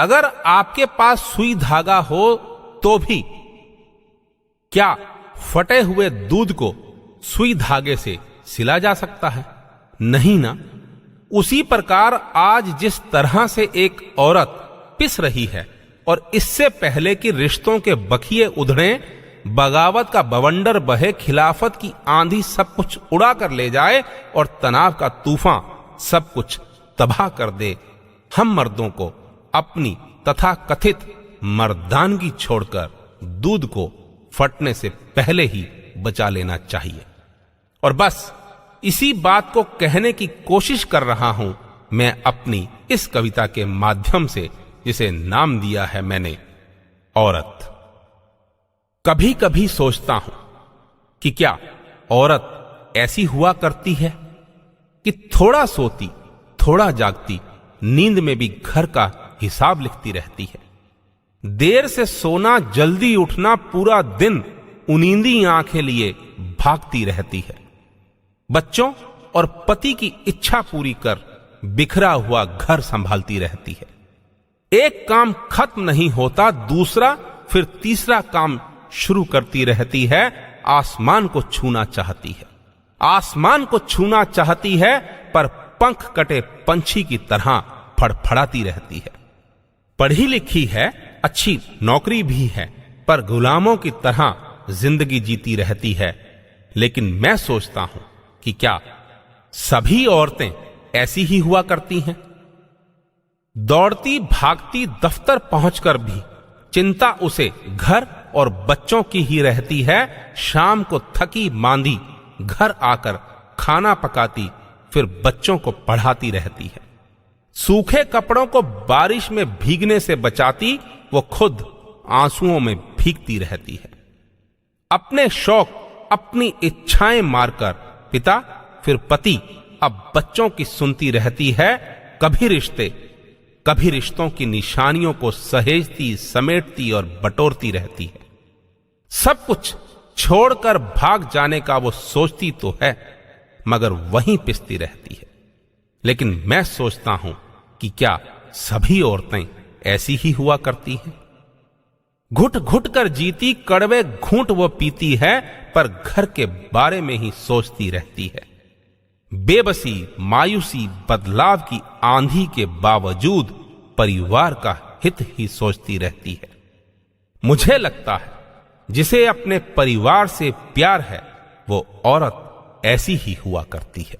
अगर आपके पास सुई धागा हो तो भी क्या फटे हुए दूध को सुई धागे से सिला जा सकता है? नहीं ना। उसी प्रकार आज जिस तरह से एक औरत पिस रही है और इससे पहले कि रिश्तों के बखिए उधड़े, बगावत का बवंडर बहे, खिलाफत की आंधी सब कुछ उड़ा कर ले जाए और तनाव का तूफान सब कुछ तबाह कर दे, हम मर्दों को अपनी तथा कथित मर्दानगी छोड़कर दूध को फटने से पहले ही बचा लेना चाहिए। और बस इसी बात को कहने की कोशिश कर रहा हूं मैं अपनी इस कविता के माध्यम से, जिसे नाम दिया है मैंने औरत। कभी कभी सोचता हूं कि क्या औरत ऐसी हुआ करती है कि थोड़ा सोती, थोड़ा जागती, नींद में भी घर का हिसाब लिखती रहती है। देर से सोना, जल्दी उठना, पूरा दिन उनींदी आंखें लिए भागती रहती है। बच्चों और पति की इच्छा पूरी कर बिखरा हुआ घर संभालती रहती है। एक काम खत्म नहीं होता, दूसरा फिर तीसरा काम शुरू करती रहती है। आसमान को छूना चाहती है, आसमान को छूना चाहती है, पर पंख कटे पंछी की तरह फड़फड़ाती रहती है। पढ़ी लिखी है, अच्छी नौकरी भी है, पर गुलामों की तरह जिंदगी जीती रहती है। लेकिन मैं सोचता हूं कि क्या सभी औरतें ऐसी ही हुआ करती हैं? दौड़ती भागती दफ्तर पहुंचकर भी चिंता उसे घर और बच्चों की ही रहती है। शाम को थकी मांदी घर आकर खाना पकाती, फिर बच्चों को पढ़ाती रहती है। सूखे कपड़ों को बारिश में भीगने से बचाती, वो खुद आंसुओं में भीगती रहती है। अपने शौक, अपनी इच्छाएं मारकर पिता, फिर पति, अब बच्चों की सुनती रहती है। कभी रिश्तों की निशानियों को सहेजती, समेटती और बटोरती रहती है। सब कुछ छोड़कर भाग जाने का वो सोचती तो है, मगर वहीं पिसती रहती है। लेकिन मैं सोचता हूं कि क्या सभी औरतें ऐसी ही हुआ करती हैं? घुट घुट कर जीती, कड़वे घूंट वो पीती है, पर घर के बारे में ही सोचती रहती है। बेबसी, मायूसी, बदलाव की आंधी के बावजूद परिवार का हित ही सोचती रहती है। मुझे लगता है जिसे अपने परिवार से प्यार है, वो औरत ऐसी ही हुआ करती है।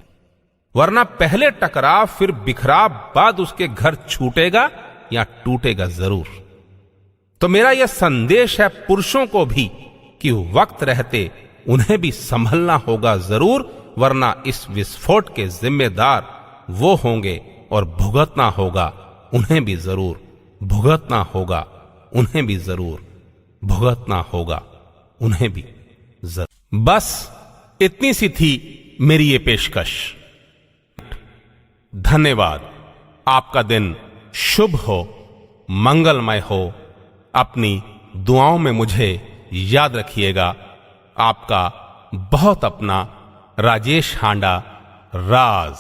वरना पहले टकराव, फिर बिखराव, बाद उसके घर छूटेगा या टूटेगा जरूर। तो मेरा यह संदेश है पुरुषों को भी कि वक्त रहते उन्हें भी संभलना होगा जरूर, वरना इस विस्फोट के जिम्मेदार वो होंगे और भुगतना होगा उन्हें भी जरूर, भुगतना होगा उन्हें भी जरूर, भुगतना होगा उन्हें भी जरूर। बस इतनी सी थी मेरी ये पेशकश। धन्यवाद। आपका दिन शुभ हो, मंगलमय हो। अपनी दुआओं में मुझे याद रखिएगा। आपका बहुत अपना राजेश हांडा, राज।